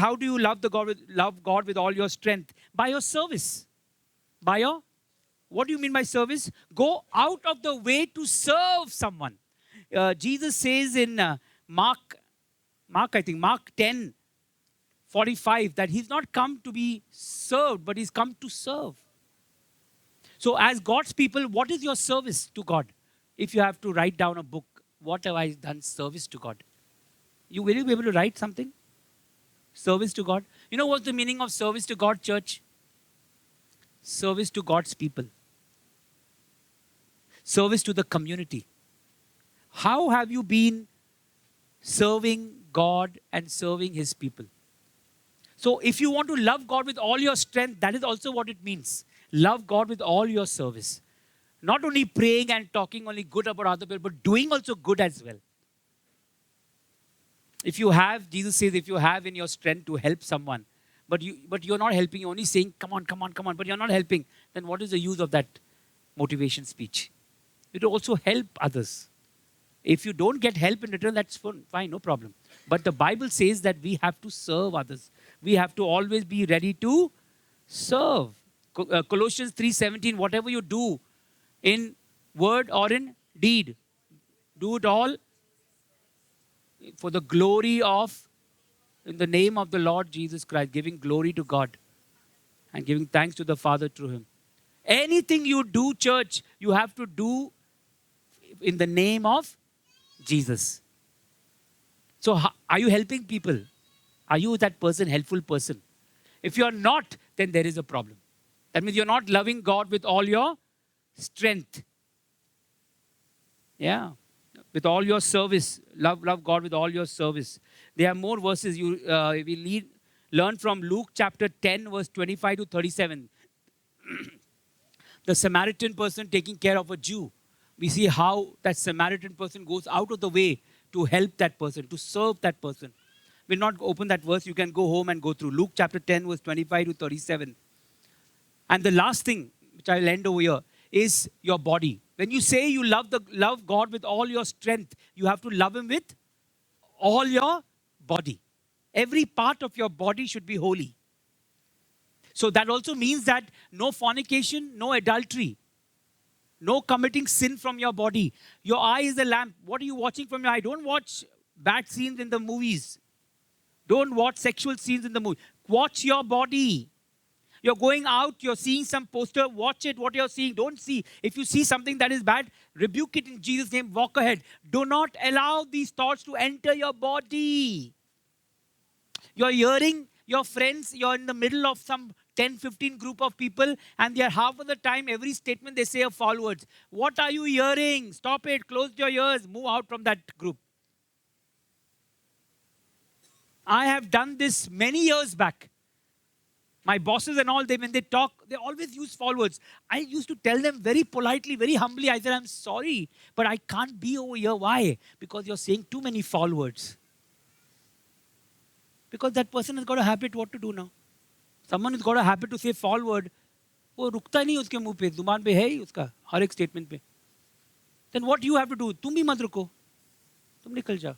How do you love God with all your strength? By your service. By your, what do you mean by service? Go out of the way to serve someone. Jesus says in Mark 10:45, that he's not come to be served, but he's come to serve. So as God's people, what is your service to God? If you have to write down a book, what have I done service to God? Will you be able to write something? Service to God. You know what's the meaning of service to God, church? Service to God's people. Service to the community. How have you been serving God and serving His people? So if you want to love God with all your strength, that is also what it means. Love God with all your service. Not only praying and talking only good about other people, but doing also good as well. If you have, Jesus says, if you have in your strength to help someone, but you're not helping, you're only saying, come on, but you're not helping, then what is the use of that motivation speech? It will also help others. If you don't get help in return, that's fine, no problem. But the Bible says that we have to serve others. We have to always be ready to serve. Colossians 3:17, whatever you do in word or in deed, do it all for the glory of, in the name of the Lord Jesus Christ, giving glory to God and giving thanks to the Father through Him. Anything you do, church, you have to do in the name of Jesus. So are you helping people? Are you that person, helpful person? If you are not, then there is a problem. That means you're not loving God with all your strength. Yeah. With all your service. Love God with all your service. There are more verses. We learn from Luke chapter 10, verse 25 to 37. The Samaritan person taking care of a Jew. We see how that Samaritan person goes out of the way to help that person, to serve that person. We'll not open that verse. You can go home and go through. Luke chapter 10, verse 25 to 37. And the last thing, which I'll end over here, is your body. When you say you love God with all your strength, you have to love Him with all your body. Every part of your body should be holy. So that also means that no fornication, no adultery, no committing sin from your body. Your eye is a lamp. What are you watching from your eye? Don't watch bad scenes in the movies. Don't watch sexual scenes in the movie. Watch your body. You're going out, you're seeing some poster, watch it, what you're seeing. Don't see. If you see something that is bad, rebuke it in Jesus' name, walk ahead. Do not allow these thoughts to enter your body. You're hearing your friends, you're in the middle of some 10, 15 group of people, and they're half of the time, every statement they say are foul words. What are you hearing? Stop it, close your ears, move out from that group. I have done this many years back. My bosses and all, when they talk, they always use foul words. I used to tell them very politely, very humbly, I said, I'm sorry, but I can't be over here. Why? Because you're saying too many foul words. Because that person has got a habit what to do now. Someone has got a habit to say foul word. वो रुकता नहीं उसके मुंह पे, जुबान पे है ही उसका, हर एक statement पे. Then what you have to do? तुम भी मत रुको. तुम निकल जाओ.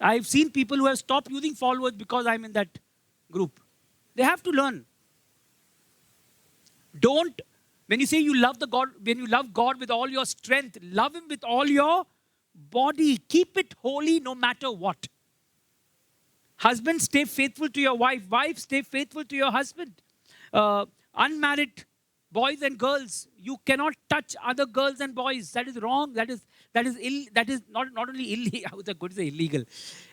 I've seen people who have stopped using foul words because I'm in that group. They have to learn. When you say you love when you love God with all your strength, love Him with all your body. Keep it holy no matter what. Husband, stay faithful to your wife. Wife, stay faithful to your husband. Unmarried boys and girls, you cannot touch other girls and boys. That is wrong. That is not only illegal. How is that good to say illegal?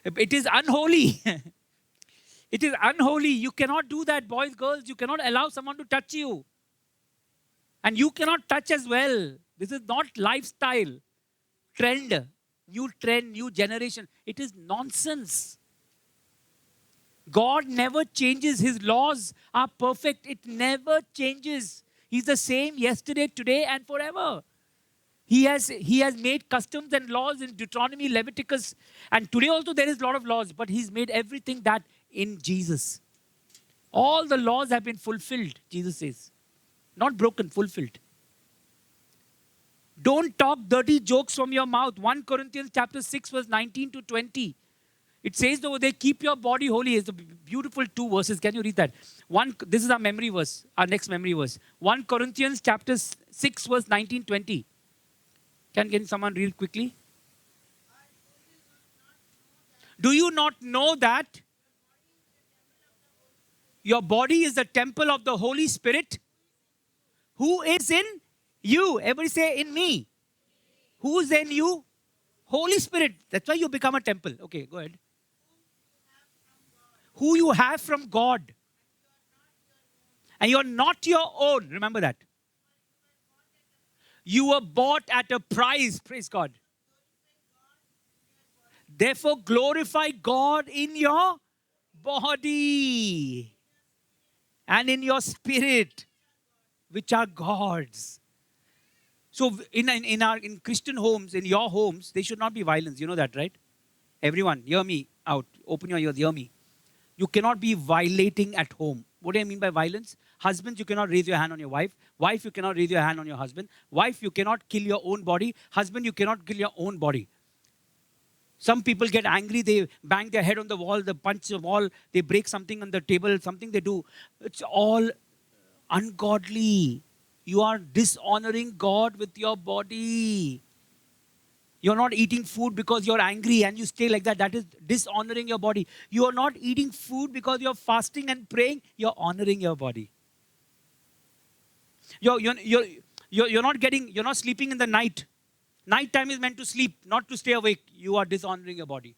It is unholy. It is unholy. You cannot do that, boys, girls. You cannot allow someone to touch you. And you cannot touch as well. This is not lifestyle. Trend, new generation. It is nonsense. God never changes. His laws are perfect. It never changes. He's the same yesterday, today, and forever. He has made customs and laws in Deuteronomy, Leviticus. And today also there is a lot of laws. But He's made everything that in Jesus. All the laws have been fulfilled, Jesus says. Not broken, fulfilled. Don't talk dirty jokes from your mouth. 1 Corinthians chapter 6 verse 19 to 20. It says over there, keep your body holy. It's a beautiful 2 verses. Can you read that? This is our memory verse, our next memory verse. 1 Corinthians chapter 6, verse 19, 20. Can someone read quickly? Do you not know that your body is the temple of the Holy Spirit who is in you? Everybody say, in me. Who's in you? Holy Spirit. That's why you become a temple. Okay, go ahead. Who you have from God. And you're not your own. Remember that. You were bought at a price. Praise God. Therefore, glorify God in your body and in your spirit, which are God's. So in Christian homes, in your homes, there should not be violence. You know that, right? Everyone, hear me out. Open your ears, hear me. You cannot be violating at home. What do I mean by violence? Husbands, you cannot raise your hand on your wife. Wife, you cannot raise your hand on your husband. Wife, you cannot kill your own body. Husband, you cannot kill your own body. Some people get angry, they bang their head on the wall, they punch the wall, they break something on the table, something they do. It's all ungodly. You are dishonoring God with your body. You're not eating food because you're angry and you stay like that. That is dishonoring your body. You are not eating food because you're fasting and praying. You're honoring your body. You're not sleeping in the night. Night time is meant to sleep, not to stay awake. You are dishonoring your body.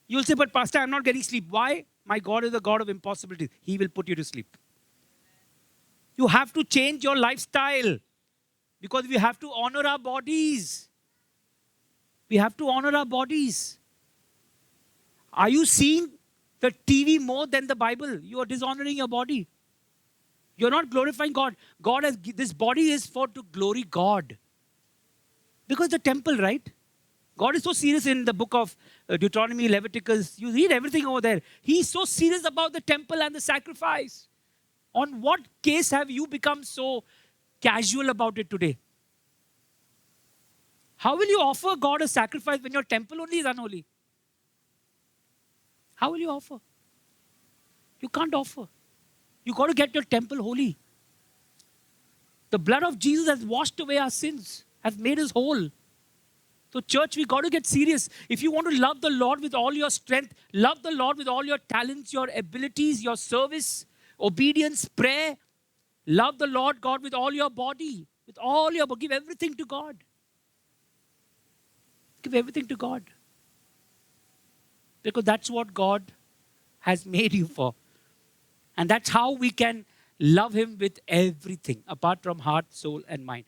You'll say, but Pastor, I'm not getting sleep. Why? My God is a God of impossibilities. He will put you to sleep. You have to change your lifestyle because we have to honor our bodies. We have to honor our bodies. Are you seeing the TV more than the Bible? You are dishonoring your body. You're not glorifying God. This body is for to glory God. Because the temple, right? God is so serious in the book of Deuteronomy, Leviticus. You read everything over there. He's so serious about the temple and the sacrifice. On what case have you become so casual about it today? How will you offer God a sacrifice when your temple only is unholy? How will you offer? You can't offer. You got to get your temple holy. The blood of Jesus has washed away our sins, has made us whole. So church, we got to get serious. If you want to love the Lord with all your strength, love the Lord with all your talents, your abilities, your service, obedience, prayer, love the Lord God with all your body, with all your body. Give everything to God. Give everything to God. Because that's what God has made you for. And that's how we can love Him with everything, apart from heart, soul, and mind.